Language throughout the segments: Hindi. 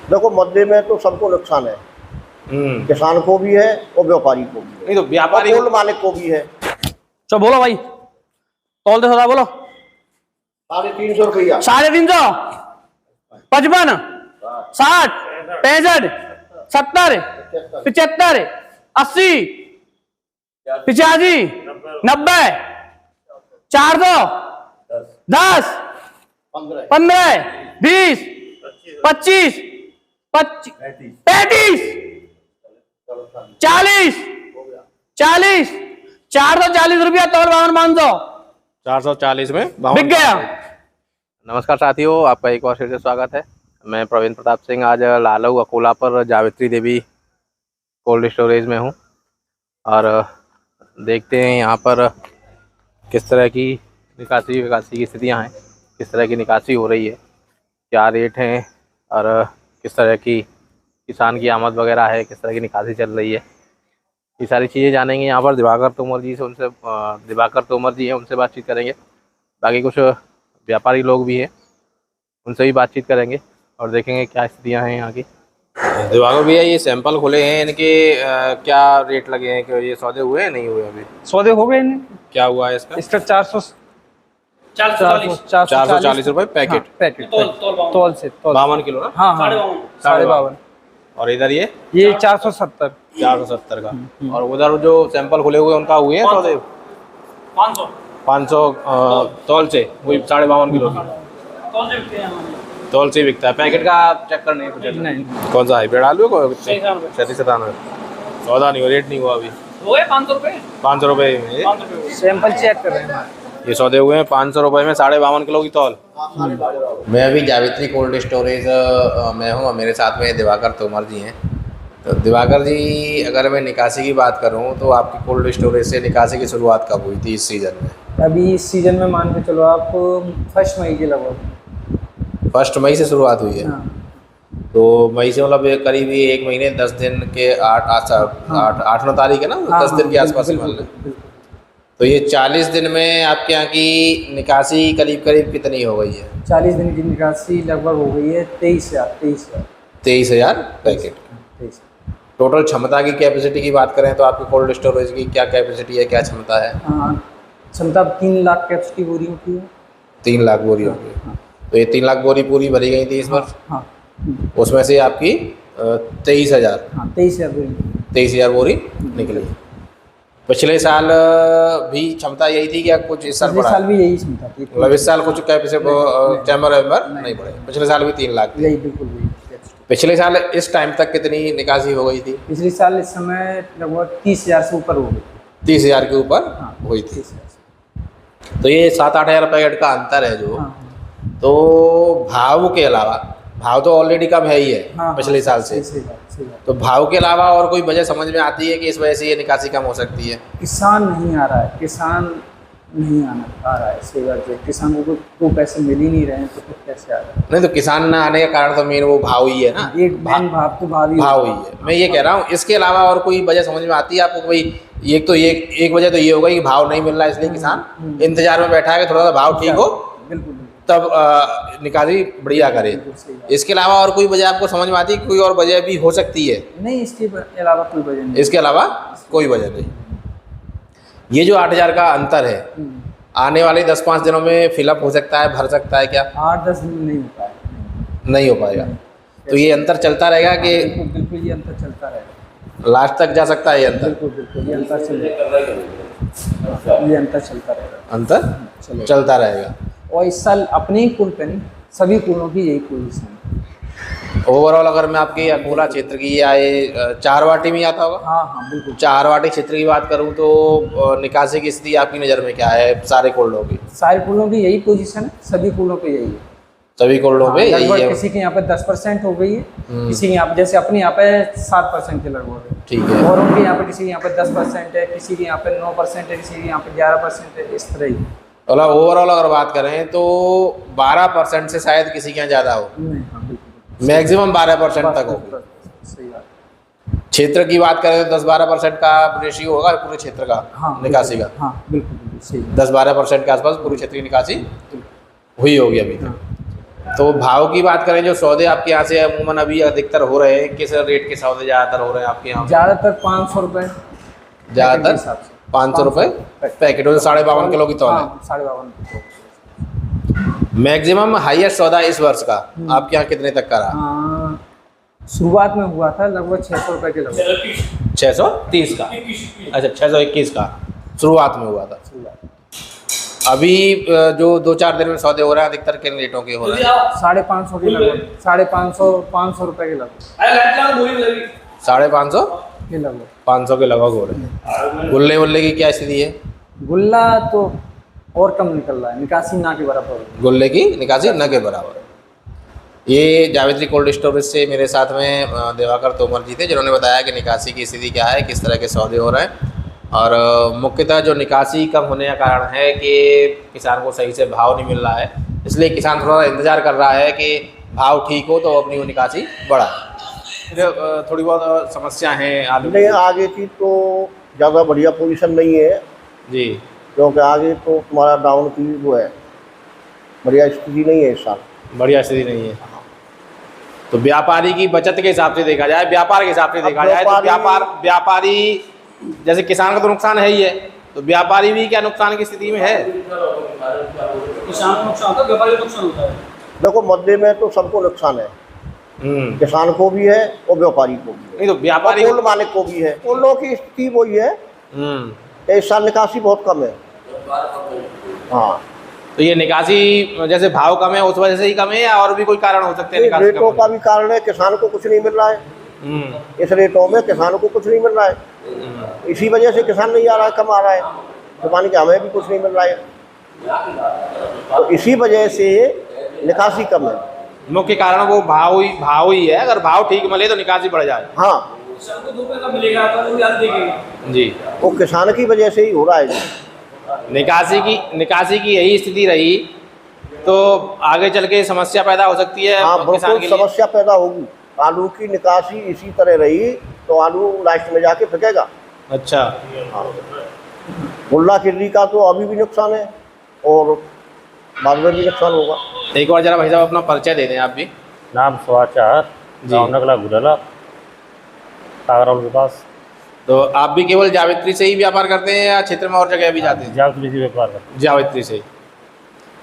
देखो मद्दे में तो सबको नुकसान है, किसान को भी है और व्यापारी को भी है, नहीं तो व्यापारी और मालिक को भी है। चलो बोलो भाई, तौल दे सौदा बोलो। 350 रुपया, 350, 55, 60, 65, 70, 75, 80, 85, 90, 400, 10, 15, 20, 25, 35, 40, 440 रुपया तौल 52,500 440 में बिक गया। नमस्कार साथियों, आपका एक बार फिर से स्वागत है। मैं प्रवीण प्रताप सिंह आज लालऊ अकोला पर जावित्री देवी कोल्ड स्टोरेज में हूं और देखते हैं यहाँ पर किस तरह की निकासी विकासी की स्थितियाँ हैं, किस तरह की निकासी हो रही है, क्या रेट हैं और किस तरह की किसान की आमद वगैरह है, किस तरह की निकासी चल रही है, ये सारी चीज़ें जानेंगे। यहाँ पर दिवाकर तोमर जी हैं, उनसे बातचीत करेंगे। बाकी कुछ व्यापारी लोग भी हैं, उनसे भी बातचीत करेंगे और देखेंगे क्या स्थितियाँ हैं यहाँ की। दिवाकर भैया, ये सैंपल खुले हैं, इनके क्या रेट लगे हैं? कि ये सौदे हुए हैं नहीं हुए? अभी सौदे हो गए इन्हें। क्या हुआ है इसका? इसका 440 रुपये पैकेट। पैकेट तौल से 52 किलो ना? हाँ हाँ 52.5। और इधर ये 470 का। और उधर जो सैंपल खुले हुए उनका हुए हैं सौदे? 500 तौल से, वही 52.5 किलो की तौल से बिकता है। पैकेट का आप चेक करने हैं कुछ? नहीं। कौन सा हाइब्रिड आलू है? 37 सौदा नहीं हुआ, रेट नहीं हुआ अभी। 500 रुपये में सैंपल चेक कर रहे हैं। ये सौदे हुए हैं 500 रुपये में 52.5 किलो की तौल। मैं अभी जावित्री कोल्ड स्टोरेज में हूँ और मेरे साथ में दिवाकर तोमर जी हैं। तो दिवाकर जी, अगर मैं निकासी की बात करूँ तो आपकी कोल्ड स्टोरेज से निकासी की शुरुआत कब हुई थी इस सीज़न में? अभी इस सीज़न में मान के चलो आप 1 मई के लगभग। 1 मई से शुरुआत हुई है। हाँ। तो मई से मतलब करीब 1 महीने 10 दिन के 8 तारीख है ना? हाँ, 10 दिन के आसपास। तो ये 40 दिन में आपके यहाँ की निकासी करीब कितनी हो गई है? 40 दिन की निकासी लगभग हो गई है 23,000 पैकेट। टोटल क्षमता की कैपेसिटी की बात करें तो आपके कोल्ड स्टोरेज की क्या कैपेसिटी है, क्या क्षमता है? क्षमता 3 लाख कैपेसिटी बोरियों की है। 3 लाख बोरी होगी। तो ये 3 लाख बोरी पूरी भरी गई थी इस बार। हाँ। उसमें से आपकी 23,000 23,000 बोरी निकली। पिछले साल भी क्षमता यही थी क्या? कुछ इस साल बढ़ा? साल भी यही क्षमता थी। मतलब इस साल कुछ कैपेसिटी चैम्बर नहीं बढ़े। पिछले साल भी 3 लाख थी। यही बिल्कुल। पिछले साल इस टाइम तक कितनी निकासी हो गई थी? पिछले साल इस समय लगभग 30,000 से ऊपर हो गई। 30,000 के ऊपर हुई थी। तो ये 7-8 हज़ार पैकेट का अंतर है जो। तो भाव के अलावा, भाव तो ऑलरेडी कम है ही है पिछले साल से। तो भाव के अलावा और कोई वजह समझ में आती है कि इस वजह से ये निकासी कम हो सकती है? किसान नहीं आ रहा है, आ रहा है। सही बात है, किसानों को पैसे मिल ही नहीं रहे हैं तो फिर कैसे आ रहा है? नहीं तो किसान ना आने का कारण तो मेन वो भाव ही है ना। एक भाव ही है। मैं ये कह रहा हूँ, इसके अलावा और कोई वजह समझ में आती है आपको? भाई एक वजह तो ये होगा कि भाव नहीं मिल रहा है इसलिए किसान इंतजार में बैठा है कि थोड़ा सा भाव ठीक हो तब निकासी बढ़िया करे। इसके अलावा और कोई वजह आपको समझ में आती है? कोई और वजह भी हो सकती है? नहीं, इसके अलावा कोई वजह नहीं। इसके अलावा कोई वजह नहीं। ये जो 8,000 का अंतर है, आने वाले 10-5 दिनों में फिलअप हो सकता है, भर सकता है क्या? 8-10 दिन नहीं हो पाएगा। नहीं हो पाएगा। तो ये अंतर चलता रहेगा कि? बिल्कुल ये अंतर चलता रहेगा, लास्ट तक जा सकता है ये अंतर? बिल्कुल ये अंतर चलता रहेगा। और इस साल अपने ही कुल पे नहीं, सभी कुलों की यही पोजीशन है। ओवरऑल अगर मैं आपके अकोला क्षेत्र की या ये चारवाटी में आता होगा? हाँ बिल्कुल। चारवाटी क्षेत्र की बात करूं तो निकासी की स्थिति आपकी नज़र में क्या है सारे कोल्डों की? सारे कुलों की यही पोजीशन है, सभी कुलों पे यही है। सभी कोल्डों पे यही है। किसी के यहाँ पे 10% हो गई है, किसी के यहाँ पे जैसे अपने यहाँ पे 7% के लगभग है। ठीक है। और उनके यहाँ पे किसी के यहाँ पे 10% है, किसी के यहाँ पे 9% है, किसी के यहाँ पे 11% है, इस तरह ही। मतलब ओवरऑल अगर बात करें तो 12% से शायद किसी के यहाँ ज़्यादा हो, मैक्सिमम 12% तक होगी। सही बात। क्षेत्र की बात करें तो 10-12% का रेशियो होगा पूरे क्षेत्र का। निकासी का। हाँ बिल्कुल सही। 10-12% के आसपास पूरे क्षेत्र की निकासी हुई होगी अभी तक। तो भाव की बात करें, जो सौदे आपके यहाँ से अमूमन अभी अधिकतर हो रहे हैं, किस रेट के सौदे ज़्यादातर हो रहे हैं आपके यहाँ? ज़्यादातर 500 रुपये ज़्यादातर 500 रुपये पैकेट, 52.5 किलो की तौल है। 52.5 मैक्सिमम हाईएस्ट सौदा इस वर्ष का आपके यहाँ कितने तक का रहा? शुरुआत में हुआ था लगभग 600 रुपये के लगभग। 630 का, अच्छा 621 का शुरुआत में हुआ था। अभी जो 2-4 दिन में सौदे हो रहे हैं अधिकतर किन रेटों के हो रहे हैं? 550 के लगभग, 550 रुपये के लगभग, 550 के लगभग 500 के लगभग हो रहे हैं। गुल्ले वुल्ले की क्या स्थिति है? गुल्ला तो और कम निकल रहा है, निकासी ना के बराबर। गुल्ले की निकासी न के बराबर। ये जावेत्री कोल्ड स्टोरेज से मेरे साथ में दिवाकर तोमर जी थे, जिन्होंने बताया कि निकासी की स्थिति क्या है, किस तरह के सौदे हो रहे हैं। और मुख्यतः जो निकासी कम होने का कारण है कि किसान को सही से भाव नहीं मिल रहा है, इसलिए किसान थोड़ा इंतज़ार कर रहा है कि भाव ठीक हो तो अपनी वो निकासी बढ़ाए। थोड़ी बहुत समस्या हैं आलू नहीं, आगे की तो ज़्यादा बढ़िया पोजीशन नहीं है जी, क्योंकि आगे तो तुम्हारा डाउन की वो है, बढ़िया स्थिति नहीं है इस साल, बढ़िया स्थिति नहीं है। तो व्यापारी की बचत के हिसाब से देखा जाए, व्यापार के हिसाब से देखा जाए तो व्यापारी जैसे किसान का तो नुकसान है ही है, तो व्यापारी भी क्या नुकसान की स्थिति में है? किसान को नुकसान होता है, व्यापारी को नुकसान होता है। देखो मध्य में तो सबको नुकसान है, किसान को भी है और व्यापारी को भी है, नहीं तो व्यापारी और मालिक को भी है। उन लोगों की स्थिति वही है, इस साल निकासी बहुत कम है। हाँ, तो ये निकासी जैसे भाव कम है उस वजह से ही कम है, या और भी कोई कारण हो सकते हैं? निकासी रेटों का भी कारण है, किसान को कुछ नहीं मिल रहा है, इस रेटों में किसान को कुछ नहीं मिल रहा है, इसी वजह से किसान नहीं आ रहा है, कम आ रहा है, तो मान के हमें भी कुछ नहीं मिल रहा है, तो इसी वजह से निकासी कम है। मुख्य कारण वो भाव ही है। अगर भाव ठीक मिले तो निकासी बढ़ जाए। हाँ, किसान को 2 पैसा मिलेगा तो वो याद देखेगा जी, वो किसान की वजह से ही हो रहा है जी। निकासी की यही स्थिति रही तो आगे चल के समस्या पैदा हो सकती है। हाँ, किसान बिल्कुल के लिए समस्या पैदा होगी। आलू की निकासी इसी तरह रही तो आलू लास्ट में जाके फेंकेगा। अच्छा, गुल्ला किल्ली का तो अभी भी नुकसान है और बाद में भी नुकसान होगा। एक बार जरा भाई साहब अपना परिचय दे दें आप भी। नाम सुहाचार, गाँव नगला गुडला, सागरौल के पास। तो आप भी केवल जावेत्री से ही व्यापार करते हैं या क्षेत्र में और जगह भी जाते हैं? जावेत्री से व्यापार करते हैं। जावेत्री से।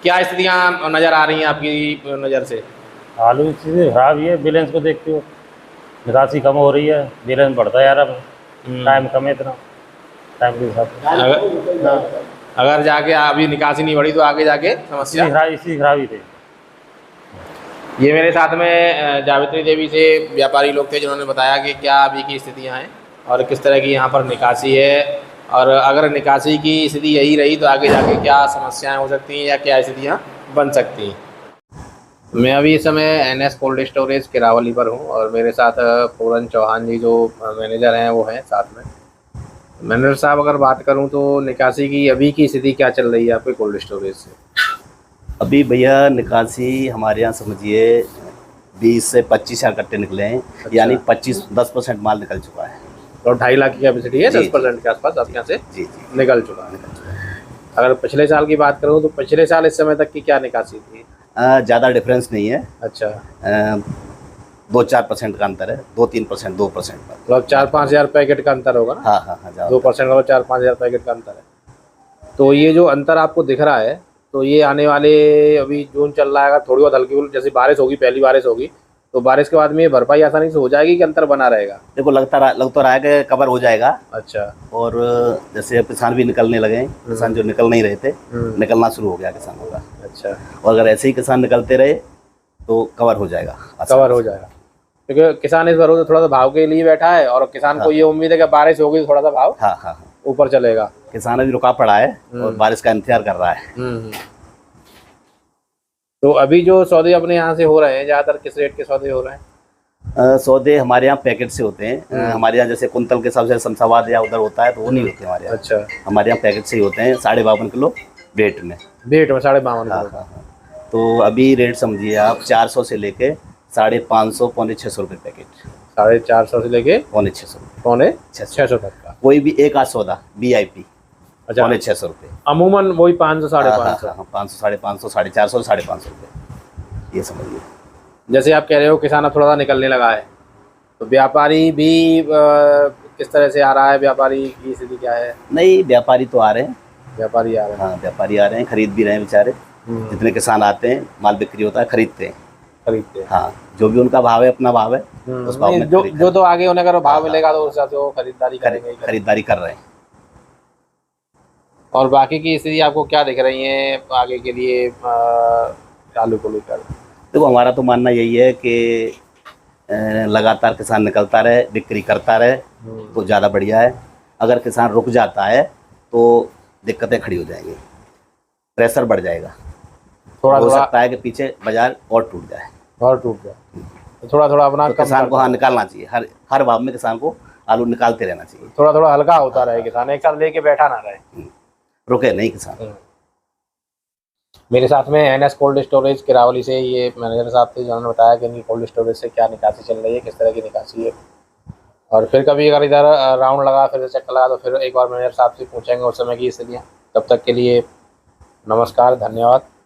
क्या स्थितियाँ नज़र आ रही हैं आपकी नज़र से? आलू की चीज़ें खराब ही है, बैलेंस को देखते हो, निकासी कम हो रही है, बैलेंस बढ़ता है यार। अब टाइम कम है, इतना टाइम के हिसाब से अगर जाके अभी निकासी नहीं बढ़ी तो आगे जाके समस्या इसी खराबी थे। ये मेरे साथ में जावेत्री देवी से व्यापारी लोग थे, जिन्होंने बताया कि क्या अभी की स्थितियाँ हैं और किस तरह की यहाँ पर निकासी है, और अगर निकासी की स्थिति यही रही तो आगे जाके क्या समस्याएं हो सकती हैं या क्या स्थितियाँ बन सकती हैं। मैं अभी इस समय NS कोल्ड स्टोरेज किरावली पर हूँ और मेरे साथ पूरन चौहान जी जो मैनेजर हैं वो हैं साथ में। मैनेजर साहब, अगर बात करूँ तो निकासी की अभी की स्थिति क्या चल रही है आपके कोल्ड स्टोरेज से? अभी भैया निकासी हमारे यहाँ समझिए 20 से 25 हज़ार कट्टे निकले हैं। अच्छा। यानी 10% माल निकल चुका है। और 2.5 लाख की कैपेसिटी है, जी, 10% के आसपास आपके यहाँ से जी निकल चुका है। अगर पिछले साल की बात करूँ तो पिछले साल इस समय तक की क्या निकासी थी? ज़्यादा डिफरेंस नहीं है। अच्छा, 2-4% का अंतर है, 2-3%, 2% का। मतलब 4-5 हज़ार पैकेट का अंतर होगा ना? हाँ, ज़्यादा। 2% का 4-5 हज़ार पैकेट का अंतर है। तो ये जो अंतर आपको दिख रहा है, तो ये आने वाले अभी जून चल रहा है, अगर थोड़ी बहुत हल्की जैसे बारिश होगी, पहली बारिश होगी, तो बारिश के बाद में ये भरपाई आसानी से हो जाएगी कि अंतर बना रहेगा? देखो लग तो रहा है कि कवर हो जाएगा। अच्छा, और जैसे किसान भी निकलने लगे हैं, किसान जो निकल नहीं रहे थे निकलना शुरू हो गया किसानों का। अच्छा, और अगर ऐसे ही किसान निकलते रहे तो कवर हो जाएगा, कवर हो जाएगा। क्योंकि किसान इस भरोसे थोड़ा सा भाव के लिए बैठा है और किसान को ये उम्मीद है कि बारिश होगी तो थोड़ा सा भाव हाँ ऊपर चलेगा। किसान अभी रुका पड़ा है और बारिश का इंतजार कर रहा है। तो अभी जो सौदे अपने यहाँ से हो रहे हैं, ज़्यादातर किस रेट के सौदे हो रहे हैं? सौदे हमारे यहाँ पैकेट से होते हैं। हमारे यहाँ जैसे कुंतल के हिसाब से शमशाबाद या उधर होता है तो वो नहीं होते हमारे यहाँ। अच्छा, हमारे यहाँ पैकेट से ही होते हैं, 52.5 किलो वेट में। वेट में 52.5 किलो। हाँ। तो अभी रेट समझिए आप 400 से लेके 550, 550 रुपये पैकेट। 450 से लेके 550 600 तक का कोई भी एक आध सौदा VIP। अच्छा, 650 रुपये। अमूमन वही 500, 550। 500, 550, 550, 450, 550 रुपये ये समझिए। जैसे आप कह रहे हो किसान अब थोड़ा सा निकलने लगा है, तो व्यापारी भी किस तरह से आ रहा है? व्यापारी की स्थिति क्या है? नहीं, व्यापारी तो आ रहे हैं। व्यापारी आ रहे हैं, हाँ, व्यापारी आ रहे हैं, खरीद भी रहे हैं बेचारे। जितने किसान आते हैं, माल बिक्री होता है, खरीदते हैं। खरीदते हैं। हाँ, जो भी उनका भाव है, अपना भाव है, उस भाव नहीं, में जो खरीद जो तो आगे उन्हें अगर भाव हाँ, मिलेगा तो उस हिसाब से वो खरीदारी करेंगे ही करेंगे। खरीदारी कर रहे हैं। और बाकी की स्थिति आपको क्या दिख रही है आगे के लिए आलू को लेकर? देखो, हमारा तो मानना यही है कि लगातार किसान निकलता रहे, बिक्री करता रहे तो ज़्यादा बढ़िया है। अगर किसान रुक जाता है तो दिक्कतें खड़ी हो जाएंगी, प्रेशर बढ़ जाएगा, थोड़ा हो थोड़ा सकता है कि पीछे बाजार और टूट जाए। और टूट जाए, तो थोड़ा थोड़ा अपना तो कम किसान को कर- हाँ निकालना चाहिए, हर भाव में किसान को आलू निकालते रहना चाहिए। थोड़ा थोड़ा हल्का होता रहे, किसान एक साथ लेके बैठा ना रहे। रुके नहीं किसान। मेरे साथ में एनएस कोल्ड स्टोरेज किरावली से ये मैनेजर साहब थे, जिन्होंने बताया कि इनकी कोल्ड स्टोरेज से क्या निकासी चल रही है, किस तरह की निकासी है। और फिर कभी अगर इधर राउंड लगा, फिर से चक्कर लगा, तो फिर एक बार मैनेजर साहब से पूछेंगे उस समय की स्थितियाँ। तब तक के लिए नमस्कार, धन्यवाद।